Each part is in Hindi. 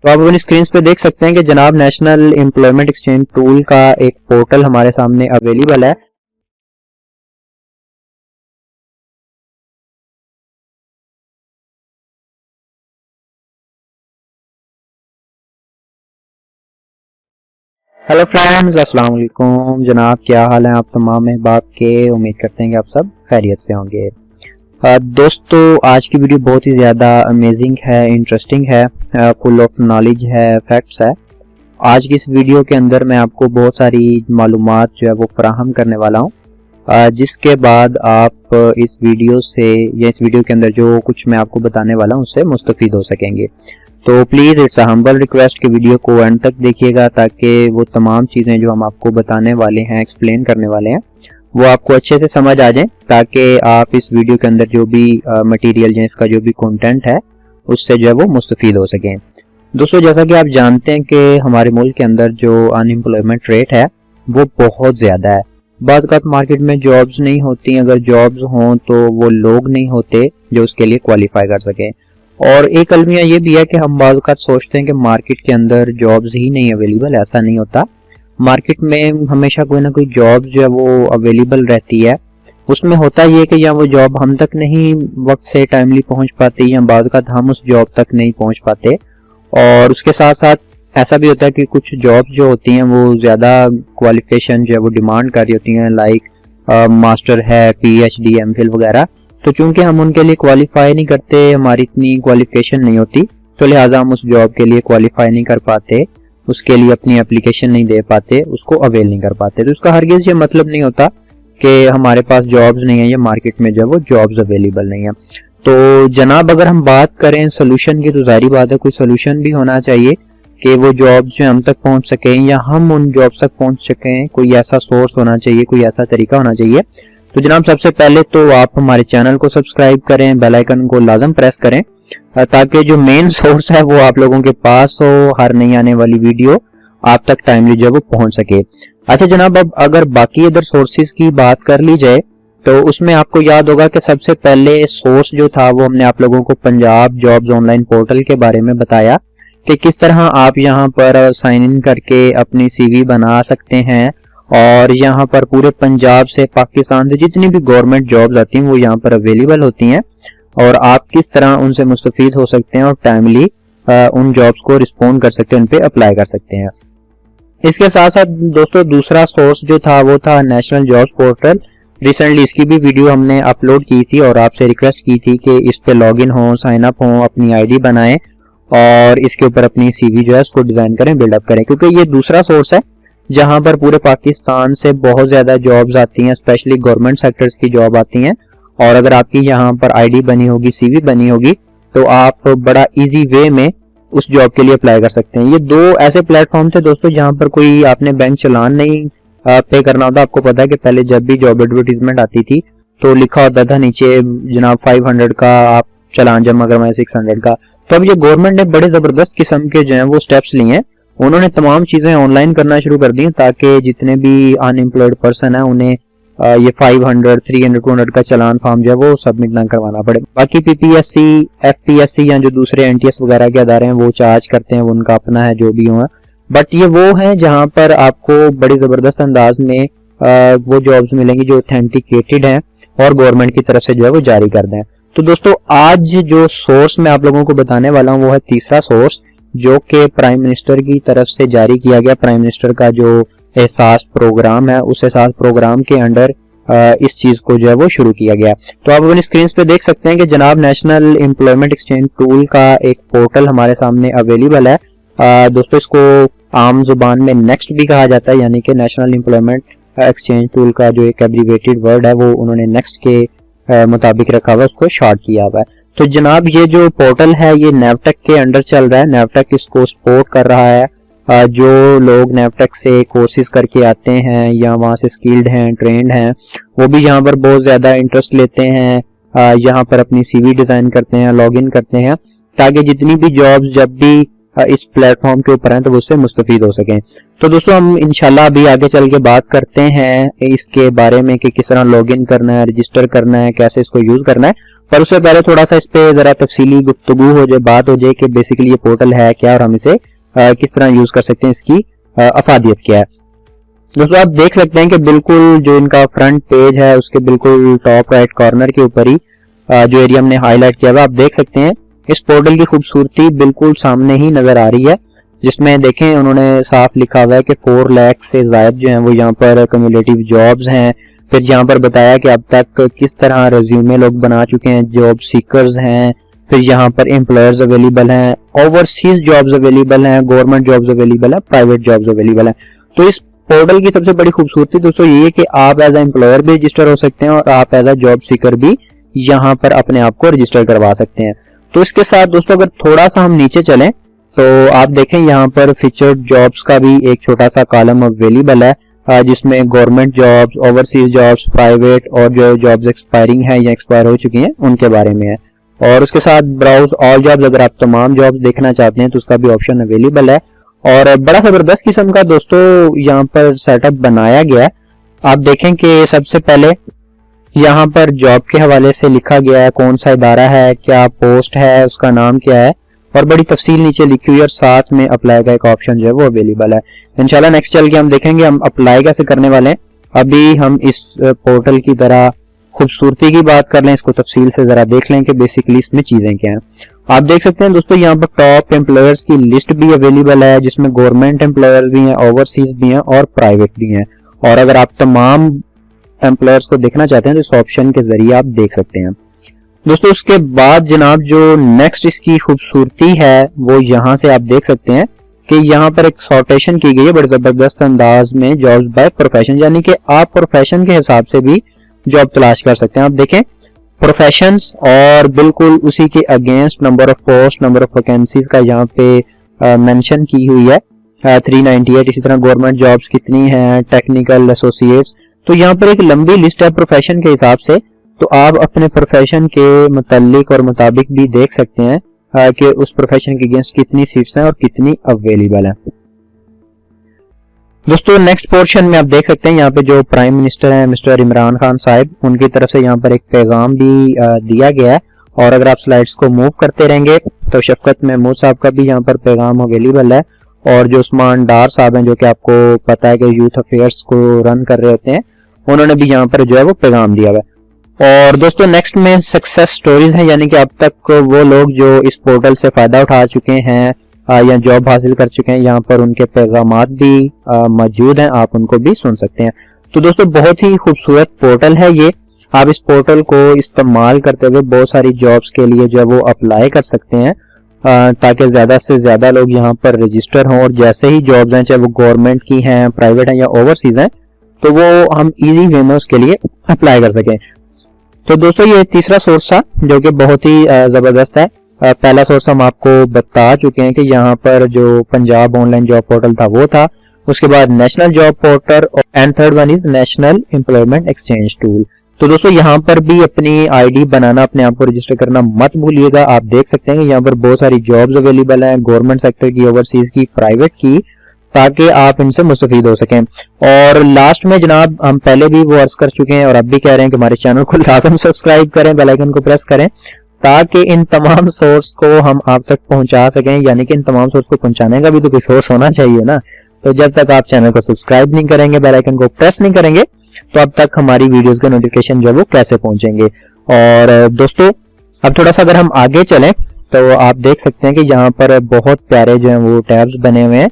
तो आप अपनी स्क्रीन पे देख सकते हैं कि जनाब नेशनल एम्प्लॉयमेंट एक्सचेंज टूल का एक पोर्टल हमारे सामने अवेलेबल है। हेलो फ्रेंड्स, अस्सलाम वालेकुम जनाब, क्या हाल है आप तमाम अहबाब के। उम्मीद करते हैं कि आप सब खैरियत से होंगे। दोस्तों, आज की वीडियो बहुत ही ज़्यादा अमेजिंग है, इंटरेस्टिंग है, फुल ऑफ नॉलेज है, फैक्ट्स है। आज की इस वीडियो के अंदर मैं आपको बहुत सारी मालूमात जो है वो फराहम करने वाला हूँ, जिसके बाद आप इस वीडियो से या इस वीडियो के अंदर जो कुछ मैं आपको बताने वाला हूँ उससे मुस्तफ़ीद हो सकेंगे। तो please it's a humble request कि वीडियो को एंड तक देखिएगा, ताकि वो तमाम चीज़ें जो हम आपको बताने वाले हैं, एक्सप्लेन करने वाले हैं, वो आपको अच्छे से समझ आ जाए, ताकि आप इस वीडियो के अंदर जो भी मटेरियल या इसका जो भी कंटेंट है उससे जो है वो मुस्तफ़ीद हो सकें। दोस्तों, जैसा कि आप जानते हैं कि हमारे मुल्क के अंदर जो अनएम्प्लॉयमेंट रेट है वो बहुत ज़्यादा है। बाद वक्त मार्केट में जॉब्स नहीं होती, अगर जॉब्स हों तो वो लोग नहीं होते जो उसके लिए क्वालिफाई कर सकें। और एक अलमिया ये भी है कि हम बाद वक्त सोचते हैं कि मार्केट के अंदर जॉब्स ही नहीं अवेलेबल, ऐसा नहीं होता। मार्केट में हमेशा कोई ना कोई जॉब जो है वो अवेलेबल रहती है। उसमें होता ये कि या वो जॉब हम तक नहीं वक्त से टाइमली पहुंच पाती, या बाद वक्त हम उस जॉब तक नहीं पहुंच पाते। और उसके साथ साथ ऐसा भी होता है कि कुछ जॉब्स जो होती हैं वो ज़्यादा क्वालिफिकेशन जो है वो डिमांड कर रही होती हैं, लाइक मास्टर है, PhD, MPhil वगैरह। तो चूंकि हम उनके लिए क्वालिफाई नहीं करते, हमारी इतनी क्वालिफिकेशन नहीं होती, तो लिहाजा हम उस जॉब के लिए क्वालिफाई नहीं कर पाते, उसके लिए अपनी एप्लीकेशन नहीं दे पाते, उसको अवेल नहीं कर पाते। तो उसका हरगिज़ ये मतलब नहीं होता कि हमारे पास जॉब्स नहीं है या मार्केट में जो है वो जॉब्स अवेलेबल नहीं है। तो जनाब, अगर हम बात करें सोल्यूशन की, तो जाहिर बात है कोई सोल्यूशन भी होना चाहिए कि वो जॉब्स जो हम तक पहुंच सकें या हम उन जॉब्स तक पहुंच सकें। कोई ऐसा सोर्स होना चाहिए, कोई ऐसा तरीका होना चाहिए। तो जनाब, सबसे पहले तो आप हमारे चैनल को सब्सक्राइब करें, बेल आइकन को लाजम प्रेस करें, ताकि जो मेन सोर्स है वो आप लोगों के पास हो, हर नई आने वाली वीडियो आप तक टाइमली जो है वो पहुंच सके। अच्छा जनाब, अब अगर बाकी अदर सोर्सेज की बात कर ली जाए तो उसमें आपको याद होगा कि सबसे पहले सोर्स जो था वो हमने आप लोगों को पंजाब जॉब्स ऑनलाइन पोर्टल के बारे में बताया कि किस तरह आप यहाँ पर साइन इन करके अपनी CV बना सकते हैं, और यहाँ पर पूरे पंजाब से, पाकिस्तान से जितनी भी गवर्नमेंट जॉब्स आती हैं वो यहाँ पर अवेलेबल होती हैं, और आप किस तरह उनसे मुस्तफीद हो सकते हैं और टाइमली उन जॉब्स को रिस्पॉन्ड कर सकते हैं, उन पे अप्लाई कर सकते हैं। इसके साथ साथ दोस्तों, दूसरा सोर्स जो था वो था नेशनल जॉब्स पोर्टल। रिसेंटली इसकी भी वीडियो हमने अपलोड की थी और आपसे रिक्वेस्ट की थी कि इस पे लॉगिन हो, साइन अप हो, अपनी ID बनाएं और इसके ऊपर अपनी CV जो है उसको डिजाइन करें, बिल्डअप करें, क्योंकि ये दूसरा सोर्स है जहां पर पूरे पाकिस्तान से बहुत ज्यादा जॉब्स आती हैं, स्पेशली गवर्नमेंट सेक्टर्स की जॉब आती हैं। और अगर आपकी यहाँ पर ID बनी होगी, CV बनी होगी, तो आप बड़ा इजी वे में उस जॉब के लिए अप्लाई कर सकते हैं। ये दो ऐसे प्लेटफॉर्म थे दोस्तों जहां पर कोई आपने बैंक चलान नहीं पे करना होता। आपको पता है कि पहले जब भी जॉब एडवर्टीजमेंट आती थी तो लिखा होता था नीचे जनाब 500 का आप चलान जमा करवाएं, 600 का। तो अब ये गवर्नमेंट ने बड़े जबरदस्त किस्म के जो है वो स्टेप्स लिए हैं। उन्होंने तमाम चीजें ऑनलाइन करना शुरू कर दी ताकि जितने भी अनएम्प्लॉयड पर्सन है उन्हें ये 500, 300, 200 का चलान फॉर्म जो है वो सबमिट ना करवाना पड़े। बाकी PPSC, FPSC या जो दूसरे NTS वगैरह के अदारे हैं वो चार्ज करते हैं, वो उनका अपना है जो भी हो। बट ये वो है जहां पर आपको बड़ी जबरदस्त अंदाज में वो जॉब्स मिलेंगी जो ऑथेंटिकेटेड हैं और गवर्नमेंट की तरफ से जो है वो जारी कर दें। तो दोस्तों, आज जो सोर्स मैं आप लोगों को बताने वाला हूँ वो है तीसरा सोर्स, जो कि प्राइम मिनिस्टर की तरफ से जारी किया गया। प्राइम मिनिस्टर का जो एहसास प्रोग्राम है, उस एहसास प्रोग्राम के अंडर इस चीज को जो है वो शुरू किया गया। तो आप अपनी स्क्रीन पे देख सकते हैं कि जनाब नेशनल एम्प्लॉयमेंट एक्सचेंज टूल का एक पोर्टल हमारे सामने अवेलेबल है। दोस्तों, इसको आम जुबान में नेक्स्ट भी कहा जाता है, यानी कि नेशनल एम्प्लॉयमेंट एक्सचेंज टूल का जो एक एब्रीवेटेड वर्ड है वो उन्होंने नेक्स्ट के मुताबिक रखा हुआ है, उसको शॉर्ट किया हुआ है। तो जनाब, ये जो पोर्टल है ये नेवटेक के अंडर चल रहा है। नेवटेक इसको सपोर्ट कर रहा है। जो लोग नेवटेक से कोर्सेज करके आते हैं या वहाँ से स्किल्ड हैं, ट्रेंड हैं, वो भी यहाँ पर बहुत ज्यादा इंटरेस्ट लेते हैं, यहाँ पर अपनी CV डिजाइन करते हैं, लॉगिन करते हैं, ताकि जितनी भी जॉब्स जब भी इस प्लेटफॉर्म के ऊपर हैं तो वो उससे मुस्तफीद हो सकें। तो दोस्तों हम इंशाल्लाह अभी आगे चल के बात करते हैं इसके बारे में कि किस तरह लॉगिन करना है, रजिस्टर करना है, कैसे इसको यूज करना है। पर उससे पहले थोड़ा सा इस पे जरा तफसीली गुफ्तगू हो जाए, बात हो जाए कि बेसिकली ये पोर्टल है क्या और हम इसे किस तरह यूज कर सकते हैं, इसकी अफादियत क्या है। दोस्तों आप देख सकते हैं कि बिल्कुल जो इनका फ्रंट पेज है उसके बिल्कुल टॉप राइट कॉर्नर के ऊपर ही जो एरिया हमने हाईलाइट किया हुआ आप देख सकते हैं इस पोर्टल की खूबसूरती बिल्कुल सामने ही नजर आ रही है, जिसमें देखें उन्होंने साफ लिखा हुआ है कि 4 लाख से ज्यादा जो है वो यहाँ पर कम्युलेटिव जॉब्स हैं। फिर यहाँ पर बताया कि अब तक किस तरह रेज्यूमे लोग बना चुके हैं, जॉब सीकर्स हैं, फिर यहाँ पर एम्प्लॉयर्स अवेलेबल हैं, ओवरसीज जॉब्स अवेलेबल हैं, गवर्नमेंट जॉब्स अवेलेबल है, प्राइवेट जॉब्स अवेलेबल है। तो इस पोर्टल की सबसे बड़ी खूबसूरती दोस्तों ये कि आप एज ए एम्प्लॉयर भी रजिस्टर हो सकते हैं और आप एज ए जॉब सीकर भी यहाँ पर अपने आप को रजिस्टर करवा सकते हैं। तो इसके साथ दोस्तों अगर थोड़ा सा हम नीचे चलें तो आप देखें यहाँ पर फीचर्ड जॉब्स का भी एक छोटा सा कॉलम अवेलेबल है, जिसमें government jobs, overseas jobs, private और जो जॉब्स एक्सपायरिंग है या एक्सपायर हो चुकी हैं उनके बारे में है। और उसके साथ ब्राउज ऑल जॉब्स, अगर आप तमाम जॉब्स देखना चाहते हैं तो उसका भी ऑप्शन अवेलेबल है। और बड़ा जबरदस्त किस्म का दोस्तों यहाँ पर सेटअप बनाया गया है। आप देखें कि सबसे पहले यहाँ पर जॉब के हवाले से लिखा गया है कौन सा इदारा है, क्या पोस्ट है, उसका नाम क्या है और बड़ी तफसील नीचे लिखी हुई है और साथ में अप्लाई का एक ऑप्शन जो है वो अवेलेबल है। इंशाल्लाह नेक्स्ट चल के हम देखेंगे हम अप्लाई कैसे करने वाले हैं। अभी हम इस पोर्टल की तरह खूबसूरती की बात कर लें, इसको तफसील से जरा देख लें कि बेसिकली इसमें चीजें क्या हैं। आप देख सकते हैं दोस्तों यहाँ पर टॉप एम्प्लॉयर्स की लिस्ट भी अवेलेबल है, जिसमें गवर्नमेंट एम्प्लॉयर भी हैं, ओवरसीज भी हैं और प्राइवेट भी हैं। और अगर आप तमाम एम्प्लॉयर्स को देखना चाहते हैं तो इस ऑप्शन के जरिए आप देख सकते हैं। दोस्तों उसके बाद जनाब जो नेक्स्ट इसकी खूबसूरती है वो यहाँ से आप देख सकते हैं कि यहाँ पर एक सॉर्टेशन की गई है बड़े जबरदस्त अंदाज में, जॉब्स बाय प्रोफेशन, यानी कि आप प्रोफेशन के हिसाब से भी जॉब तलाश कर सकते हैं। आप देखें प्रोफेशंस और बिल्कुल उसी के against number of post, number of vacancies का यहाँ पे मेंशन की हुई है 398। इसी तरह गवर्नमेंट जॉब्स कितनी हैं, टेक्निकल एसोसिएट्स, तो यहाँ पर एक लंबी लिस्ट है प्रोफेशन के हिसाब से। तो आप अपने प्रोफेशन के मुतालिक और मुताबिक भी देख सकते हैं कि उस प्रोफेशन के अगेंस्ट कितनी सीट्स हैं और कितनी अवेलेबल है। दोस्तों नेक्स्ट पोर्शन में आप देख सकते हैं यहाँ पे जो प्राइम मिनिस्टर हैं मिस्टर इमरान खान साहब, उनकी तरफ से यहाँ पर एक पैगाम भी दिया गया है। और अगर आप स्लाइड्स को मूव करते रहेंगे तो शफकत महमूद साहब का भी यहाँ पर पैगाम अवेलेबल है। और जो उस्मान डार साहब हैं जो कि आपको पता है कि यूथ अफेयर्स को रन कर रहे होते हैं, उन्होंने भी यहाँ पर जो है वो पैगाम दिया हुआ है। और दोस्तों नेक्स्ट में सक्सेस स्टोरीज हैं, यानी कि अब तक वो लोग जो इस पोर्टल से फायदा उठा चुके हैं या जॉब हासिल कर चुके हैं, यहाँ पर उनके पैगामात भी मौजूद हैं, आप उनको भी सुन सकते हैं। तो दोस्तों बहुत ही खूबसूरत पोर्टल है ये। आप इस पोर्टल को इस्तेमाल करते हुए बहुत सारी जॉब्स के लिए जो है वो अप्लाई कर सकते हैं ताकि ज्यादा से ज्यादा लोग यहाँ पर रजिस्टर हों और जैसे ही जॉब्स हैं चाहे वो गवर्नमेंट की हैं, प्राइवेट हैं या ओवरसीज हैं, तो वो हम इजी वे में उसके लिए अप्लाई कर सकें। तो दोस्तों ये तीसरा सोर्स था जो कि बहुत ही जबरदस्त है। पहला सोर्स हम आपको बता चुके हैं कि यहाँ पर जो पंजाब ऑनलाइन जॉब पोर्टल था वो था, उसके बाद national job portal and third one is national employment exchange tool. तो दोस्तों यहाँ पर भी अपनी आईडी बनाना, अपने आप को रजिस्टर करना मत भूलिएगा। आप देख सकते हैं कि यहाँ पर बहुत सारी जॉब्स अवेलेबल हैं, गवर्नमेंट सेक्टर की, ओवरसीज की, प्राइवेट की, ताकि आप इनसे मुस्तफीद हो सकें। और लास्ट में जनाब हम पहले भी वो अर्ज कर चुके हैं और अब भी कह रहे हैं कि हमारे चैनल को लाजम सब्सक्राइब करें, बेल आइकन को प्रेस करें ताकि इन तमाम सोर्स को हम आप तक पहुंचा सकें। यानी कि इन तमाम सोर्स को पहुंचाने का भी तो कोई सोर्स होना चाहिए ना। तो जब तक आप चैनल को सब्सक्राइब नहीं करेंगे, बेल आइकन को प्रेस नहीं करेंगे, तो अब तक हमारी वीडियोस के नोटिफिकेशन जो है वो कैसे पहुंचेंगे। और दोस्तों अब थोड़ा सा अगर हम आगे चलें तो आप देख सकते हैं कि यहाँ पर बहुत प्यारे जो है वो टैब्स बने हुए हैं।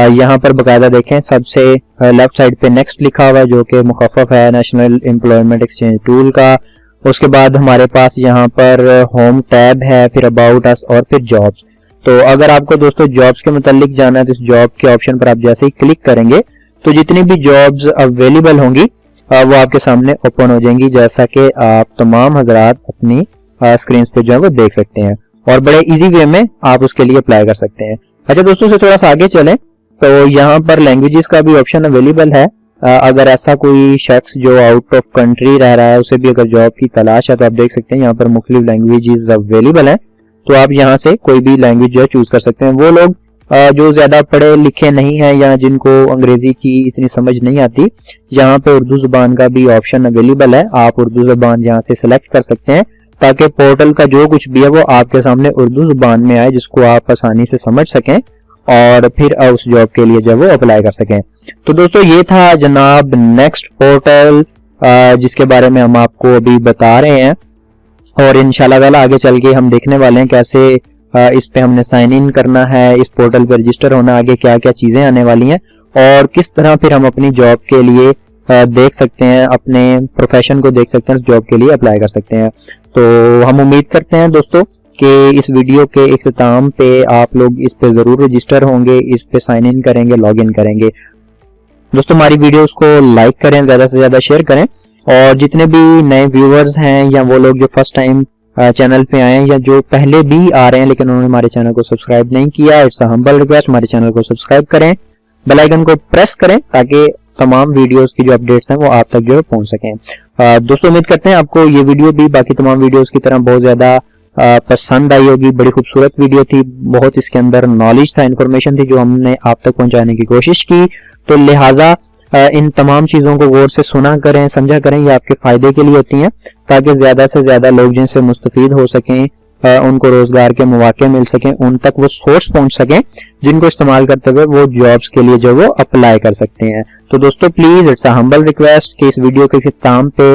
यहाँ पर बकायदा देखें सबसे लेफ्ट साइड पे नेक्स्ट लिखा हुआ है जो कि मुखफ़फ़ है नेशनल एम्प्लॉयमेंट एक्सचेंज टूल का। उसके बाद हमारे पास यहाँ पर होम टैब है, फिर अबाउट अस और फिर जॉब्स। तो अगर आपको दोस्तों जॉब्स के मुतालिक जाना है तो इस जॉब के ऑप्शन पर आप जैसे ही क्लिक करेंगे तो जितनी भी जॉब्स अवेलेबल होंगी वो आपके सामने ओपन हो जाएंगी, जैसा कि आप तमाम हजरात अपनी स्क्रीन पे जो है वो देख सकते हैं और बड़े इजी वे में आप उसके लिए अप्लाई कर सकते हैं। अच्छा दोस्तों से थोड़ा सा आगे चलें तो यहाँ पर लैंग्वेजेस का भी ऑप्शन अवेलेबल है। अगर ऐसा कोई शख्स जो आउट ऑफ कंट्री रह रहा है उसे भी अगर जॉब की तलाश है तो आप देख सकते हैं यहाँ पर मुख्तलिफ लैंग्वेजेस अवेलेबल है। तो आप यहाँ से कोई भी लैंग्वेज जो है चूज कर सकते हैं। वो लोग जो ज्यादा पढ़े लिखे नहीं है या जिनको अंग्रेजी की इतनी समझ नहीं आती, यहाँ पे उर्दू जुबान का भी ऑप्शन अवेलेबल है। आप उर्दू जुबान यहाँ से सिलेक्ट कर सकते हैं ताकि पोर्टल का जो कुछ भी है वो आपके सामने उर्दू जुबान में आए, जिसको आप आसानी से समझ सकें और फिर उस जॉब के लिए जब वो अप्लाई कर सकें। तो दोस्तों ये था जनाब नेक्स्ट पोर्टल जिसके बारे में हम आपको अभी बता रहे हैं, और इंशाल्लाह ताला आगे चल के हम देखने वाले हैं कैसे इस पे हमने साइन इन करना है, इस पोर्टल पर रजिस्टर होना, आगे क्या क्या चीजें आने वाली हैं और किस तरह फिर हम अपनी जॉब के लिए देख सकते हैं, अपने प्रोफेशन को देख सकते हैं, उस जॉब के लिए अप्लाई कर सकते हैं। तो हम उम्मीद करते हैं दोस्तों कि इस वीडियो के इख्तिताम पे आप लोग इस पे जरूर रजिस्टर होंगे, इस पे साइन इन करेंगे, लॉग इन करेंगे। दोस्तों हमारी वीडियोस को लाइक करें, ज्यादा से ज्यादा शेयर करें, और जितने भी नए व्यूअर्स हैं या वो लोग जो फर्स्ट टाइम चैनल पे आए हैं या जो पहले भी आ रहे हैं लेकिन उन्होंने हमारे चैनल को सब्सक्राइब नहीं किया, इट्स अ हम्बल रिक्वेस्ट, हमारे चैनल को सब्सक्राइब करें, बेल आइकन को प्रेस करें ताकि तमाम वीडियोस की जो अपडेट्स हैं वो आप तक जो पहुंच सकें। दोस्तों उम्मीद करते हैं आपको ये वीडियो भी बाकी तमाम वीडियोस की तरह बहुत ज्यादा पसंद आई होगी। बड़ी खूबसूरत वीडियो थी, बहुत इसके अंदर नॉलेज था, इन्फॉर्मेशन थी जो हमने आप तक पहुंचाने की कोशिश की। तो लिहाजा इन तमाम चीजों को गौर से सुना करें, समझा करें, ये आपके फायदे के लिए होती हैं ताकि ज्यादा से ज्यादा लोग जिनसे मुस्तफीद हो सकें, उनको रोजगार के मौके मिल सकें, उन तक वो सोर्स पहुंच सकें जिनको इस्तेमाल करते हुए वो जॉब्स के लिए जो वो अप्लाई कर सकते हैं। तो दोस्तों please it's a humble request कि इस वीडियो के खिताम पे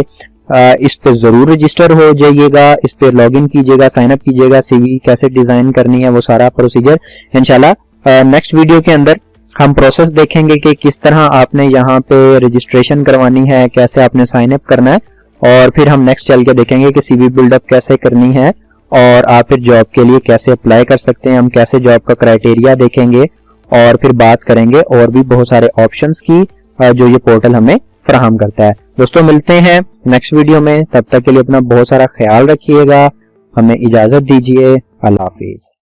इस पे जरूर रजिस्टर हो जाइएगा, इस पे लॉग इन कीजिएगा, साइन अप कीजिएगा, सीवी कैसे डिजाइन करनी है वो सारा प्रोसीजर इंशाल्लाह नेक्स्ट वीडियो के अंदर हम प्रोसेस देखेंगे कि किस तरह आपने यहाँ पे रजिस्ट्रेशन करवानी है, कैसे आपने साइन अप करना है, और फिर हम नेक्स्ट चल के देखेंगे कि सीवी बिल्डअप कैसे करनी है और आप फिर जॉब के लिए कैसे अप्लाई कर सकते हैं। हम कैसे जॉब का क्राइटेरिया देखेंगे और फिर बात करेंगे और भी बहुत सारे ऑप्शंस की जो ये पोर्टल हमें फराहम करता है। दोस्तों मिलते हैं नेक्स्ट वीडियो में, तब तक के लिए अपना बहुत सारा ख्याल रखिएगा, हमें इजाजत दीजिए, अल्लाह हाफिज।